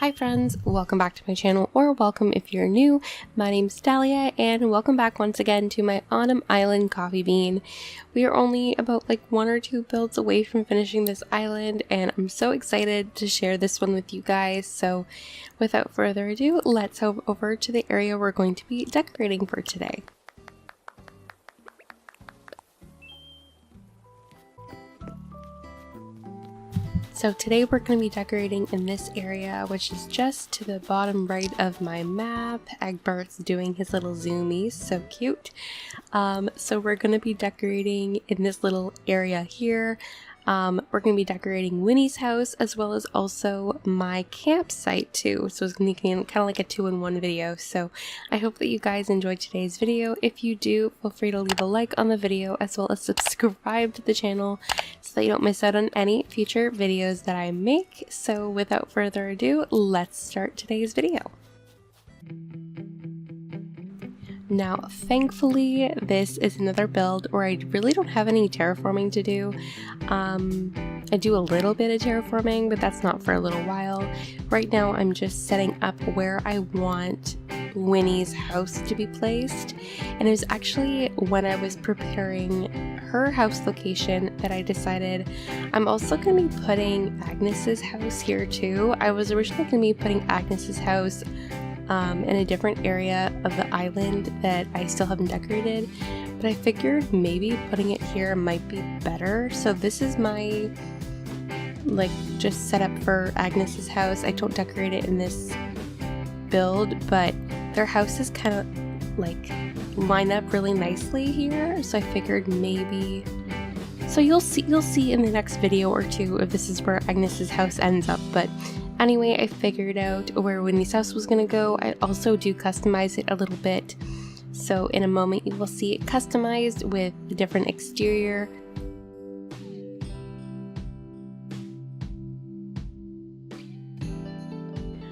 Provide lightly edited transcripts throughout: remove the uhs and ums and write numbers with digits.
Hi friends, welcome back to my channel, or welcome if you're new. My name's Dalia and welcome back once again to my Autumn Island coffee bean. We are only about like 1 or 2 builds away from finishing this island and I'm so excited to share this one with you guys. So without further ado, let's head over to the area we're going to be decorating for today. So today we're going to be decorating in this area, which is just to the bottom right of my map. Egbert's doing his little zoomies, so cute. So we're going to be decorating in this little area here. We're going to be decorating Winnie's house as well as also my campsite too. So it's going to be kind of like a 2-in-1 video. So I hope that you guys enjoyed today's video. If you do, feel free to leave a like on the video as well as subscribe to the channel so that you don't miss out on any future videos that I make. So without further ado, let's start today's video. Now, thankfully, this is another build where I really don't have any terraforming to do. I do a little bit of terraforming, but that's not for a little while. Right now, I'm just setting up where I want Winnie's house to be placed. And it was actually when I was preparing her house location that I decided I'm also going to be putting Agnes's house here too. I was originally going to be putting Agnes's house in a different area of the island that I still haven't decorated, but I figured maybe putting it here might be better. So this is my just set up for Agnes's house. I don't decorate it in this build, but their houses kind of line up really nicely here, so I figured maybe. So you'll see in the next video or two if this is where Agnes's house ends up, but anyway, I figured out where Winnie's house was going to go. I also do customize it a little bit. So in a moment you will see it customized with the different exterior.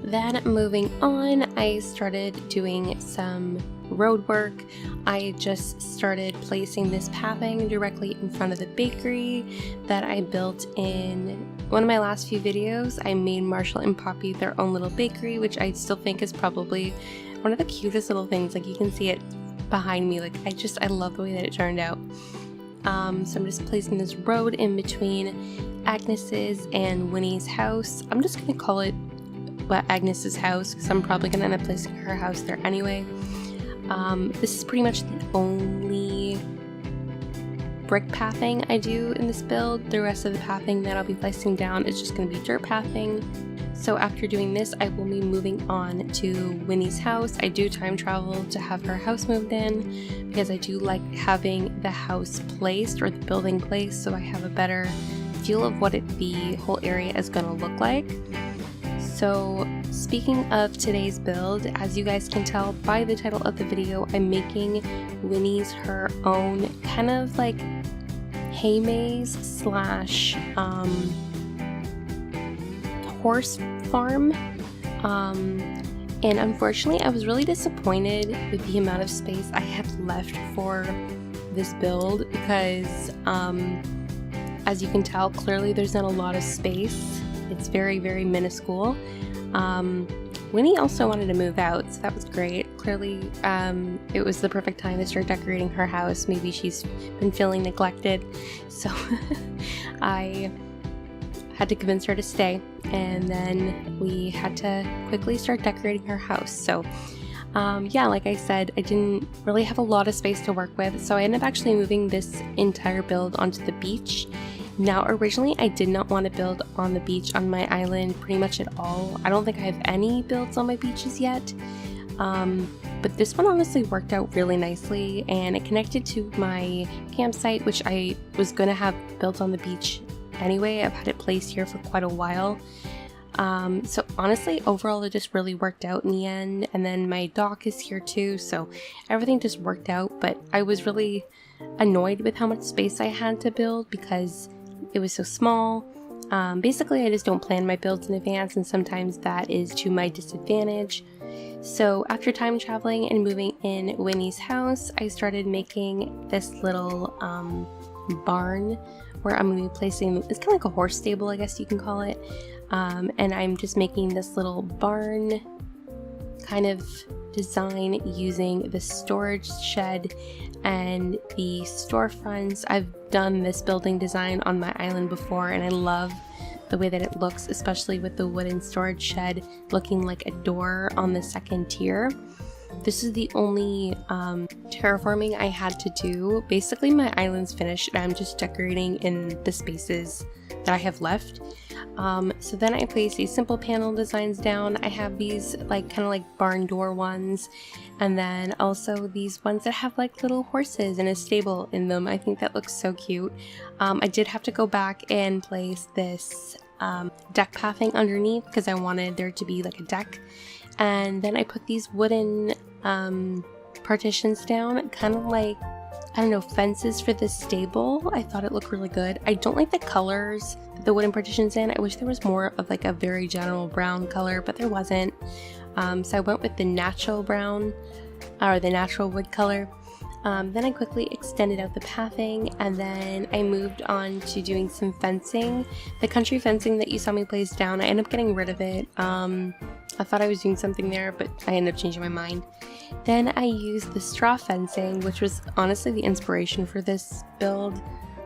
Then moving on, I started doing some road work. I just started placing this pathing directly in front of the bakery that I built in one of my last few videos. I made Marshall and Poppy their own little bakery, which I still think is probably one of the cutest little things. Like, you can see it behind me. I love the way that it turned out. So I'm just placing this road in between Agnes's and Winnie's house. I'm just gonna call it Agnes's house because I'm probably gonna end up placing her house there anyway. This is pretty much the only brick pathing I do in this build. The rest of the pathing that I'll be placing down is just going to be dirt pathing. So after doing this, I will be moving on to Winnie's house. I do time travel to have her house moved in because I do like having the house placed or the building placed so I have a better feel of what the whole area is going to look like. So speaking of today's build, as you guys can tell by the title of the video, I'm making Winnie's her own kind of like hay maze slash horse farm. And unfortunately, I was really disappointed with the amount of space I have left for this build because as you can tell, clearly there's not a lot of space. It's very, very minuscule. Winnie also wanted to move out, so that was great. Clearly, it was the perfect time to start decorating her house. Maybe she's been feeling neglected, so I had to convince her to stay, and then we had to quickly start decorating her house. So yeah, like I said, I didn't really have a lot of space to work with, so I ended up actually moving this entire build onto the beach. Now, originally, I did not want to build on the beach on my island pretty much at all. I don't think I have any builds on my beaches yet, but this one honestly worked out really nicely, and it connected to my campsite, which I was going to have built on the beach anyway. I've had it placed here for quite a while. So honestly, overall, it just really worked out in the end, and then my dock is here too, so everything just worked out, but I was really annoyed with how much space I had to build because it was so small. Basically, I just don't plan my builds in advance, and sometimes that is to my disadvantage. So after time traveling and moving in Winnie's house, I started making this little barn where I'm going to be placing, it's kind of like a horse stable, I guess you can call it. and I'm just making this little barn kind of design using the storage shed and the storefronts. I've done this building design on my island before, and I love the way that it looks, especially with the wooden storage shed looking like a door on the second tier. This is the only terraforming I had to do. Basically my island's finished and I'm just decorating in the spaces that I have left. So then I place these simple panel designs down. I have these kind of like barn door ones, and then also these ones that have like little horses and a stable in them. I think that looks so cute. I did have to go back and place this deck pathing underneath because I wanted there to be like a deck. And then I put these wooden partitions down, kind of like, I don't know, fences for the stable. I thought it looked really good. I don't like the colors that the wooden partitions in. I wish there was more of like a very general brown color, but there wasn't. So I went with the natural brown, or the natural wood color. Then I quickly extended out the pathing, and then I moved on to doing some fencing. The country fencing that you saw me place down, I ended up getting rid of it. I thought I was doing something there, but I ended up changing my mind. Then I used the straw fencing, which was honestly the inspiration for this build.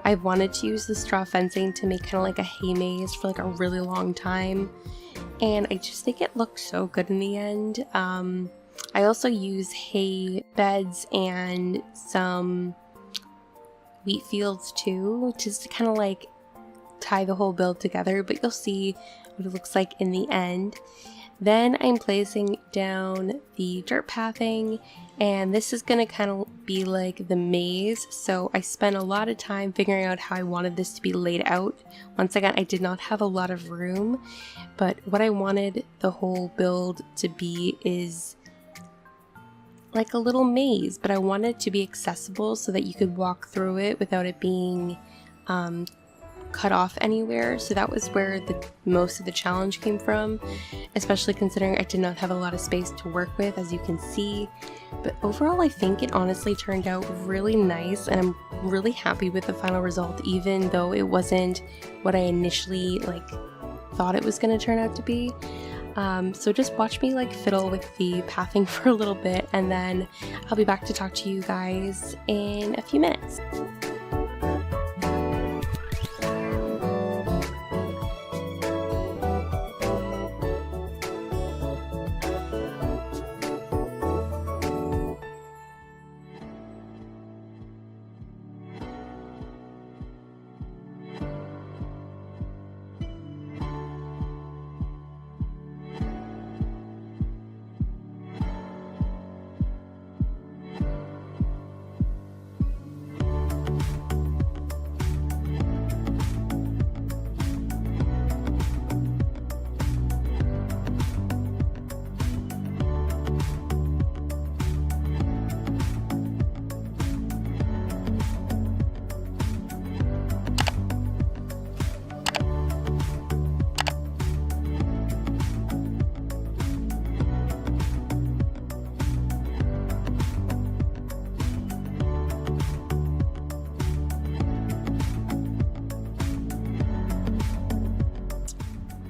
I wanted to use the straw fencing to make kind of like a hay maze for like a really long time, and I just think it looked so good in the end. I also use hay beds and some wheat fields too, just to kind of like tie the whole build together, but you'll see what it looks like in the end. Then I'm placing down the dirt pathing, and this is going to kind of be like the maze, so I spent a lot of time figuring out how I wanted this to be laid out. Once again, I did not have a lot of room, but what I wanted the whole build to be is like a little maze, but I wanted it to be accessible so that you could walk through it without it being cut off anywhere. So that was where most of the challenge came from, especially considering I did not have a lot of space to work with, as you can see. But overall, I think it honestly turned out really nice, and I'm really happy with the final result, even though it wasn't what I initially thought it was going to turn out to be. So just watch me fiddle with the pathing for a little bit, and then I'll be back to talk to you guys in a few minutes.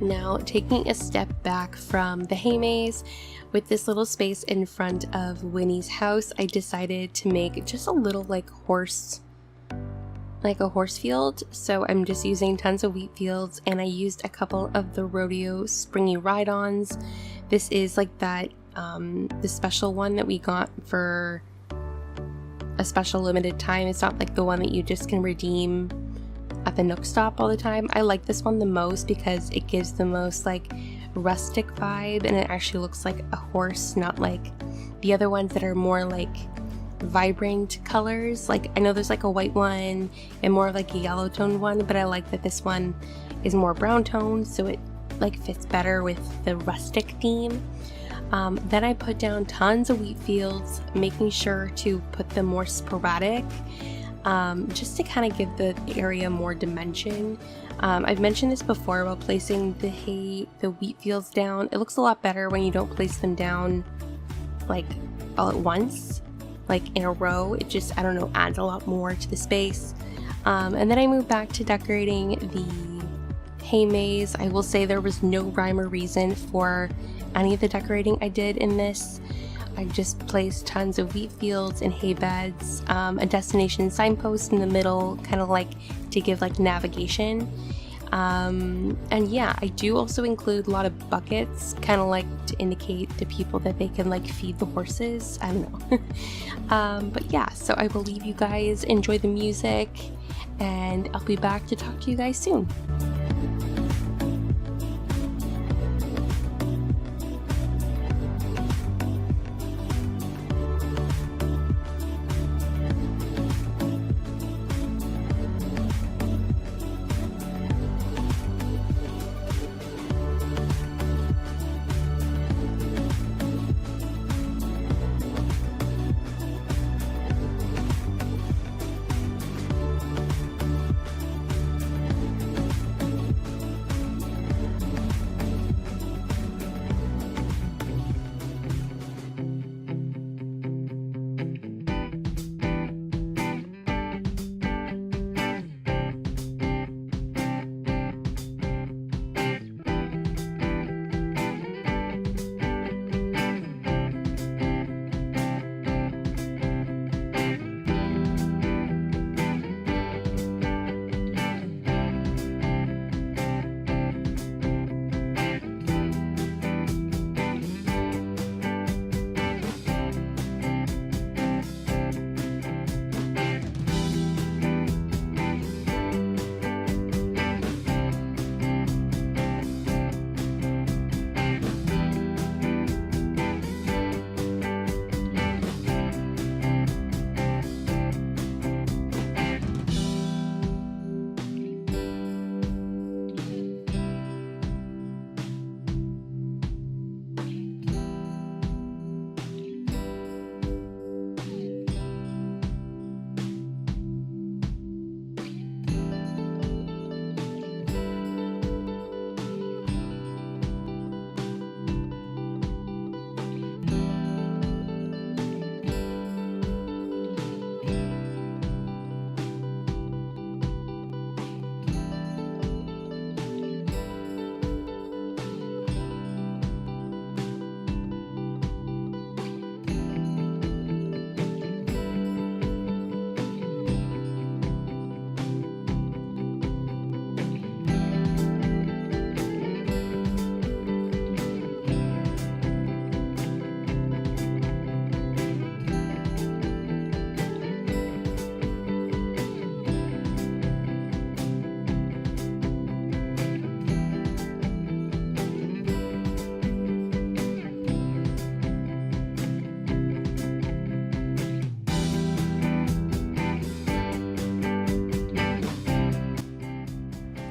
Now, taking a step back from the hay maze, with this little space in front of Winnie's house, I decided to make just a little horse field. So I'm just using tons of wheat fields, and I used a couple of the rodeo springy ride-ons. This is the special one that we got for a special limited time. It's not like the one that you just can redeem at the Nook Stop all the time. I like this one the most because it gives the most rustic vibe, and it actually looks like a horse, not like the other ones that are more vibrant colors. I know there's a white one and more of a yellow toned one, but I like that this one is more brown toned, so it fits better with the rustic theme. Then I put down tons of wheat fields, making sure to put them more sporadic, just to kind of give the area more dimension. I've mentioned this before about placing the wheat fields down. It looks a lot better when you don't place them down all at once, in a row. It just, I don't know, adds a lot more to the space. And then I moved back to decorating the hay maze. I will say there was no rhyme or reason for any of the decorating I did in this. I just placed tons of wheat fields and hay beds, a destination signpost in the middle, kind of like to give like navigation. And yeah, I do also include a lot of buckets, kind of like to indicate to people that they can like feed the horses. I don't know. But yeah, so I will leave you guys enjoy the music, and I'll be back to talk to you guys soon.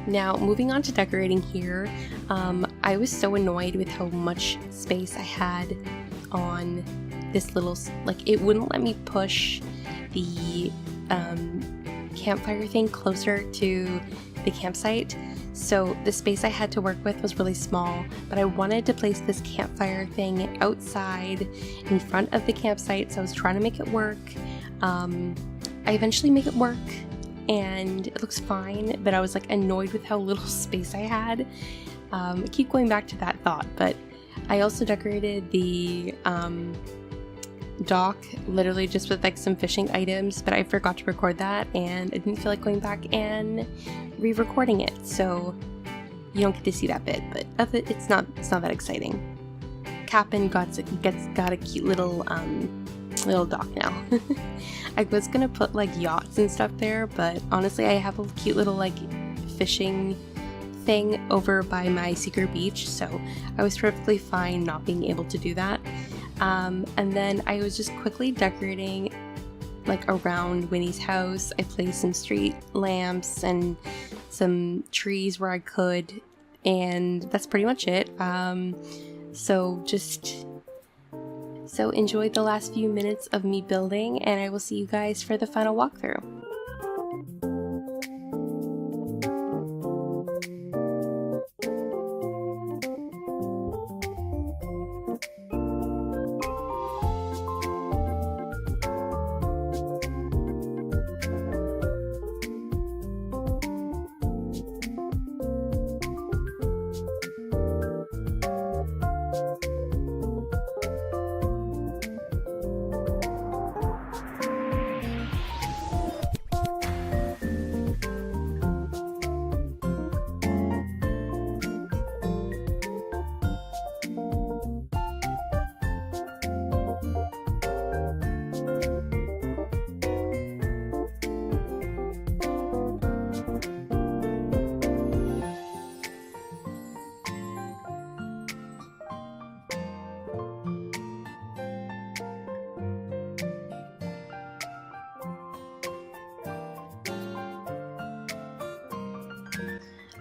Now, moving on to decorating here, I was so annoyed with how much space I had on this little, like, it wouldn't let me push the campfire thing closer to the campsite. So the space I had to work with was really small, but I wanted to place this campfire thing outside in front of the campsite, so I was trying to make it work. I eventually make it work, and it looks fine, but I was like annoyed with how little space I had. I keep going back to that thought, but I also decorated the dock literally just with like some fishing items, but I forgot to record that, and I didn't feel like going back and re-recording it, so you don't get to see that bit, but it's not that exciting. Cap'n got a cute little dock now. I was gonna put like yachts and stuff there, but honestly I have a cute little like fishing thing over by my secret beach, so I was perfectly fine not being able to do that. And then I was just quickly decorating like around Winnie's house. I placed some street lamps and some trees where I could, and that's pretty much it. So enjoy the last few minutes of me building, and I will see you guys for the final walkthrough.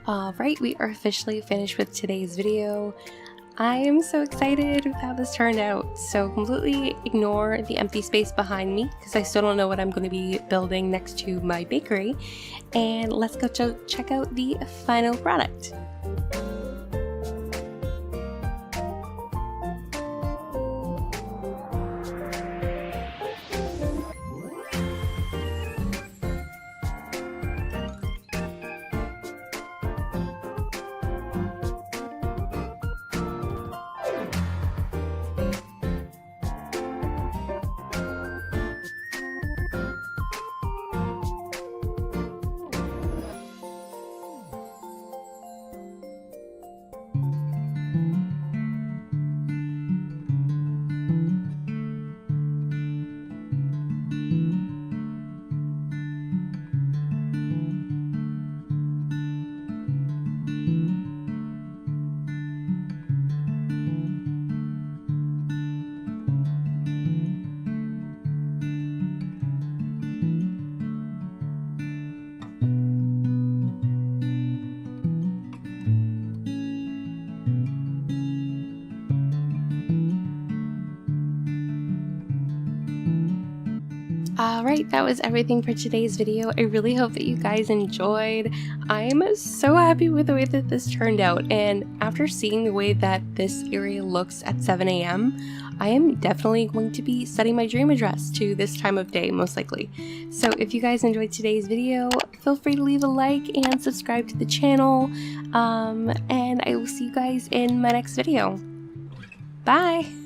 Alright, we are officially finished with today's video. I am so excited with how this turned out. So completely ignore the empty space behind me because I still don't know what I'm going to be building next to my bakery. And let's go check out the final product. Alright, that was everything for today's video. I really hope that you guys enjoyed. I'm so happy with the way that this turned out, and after seeing the way that this area looks at 7 AM, I am definitely going to be setting my dream address to this time of day, most likely. So if you guys enjoyed today's video, feel free to leave a like and subscribe to the channel, and I will see you guys in my next video. Bye!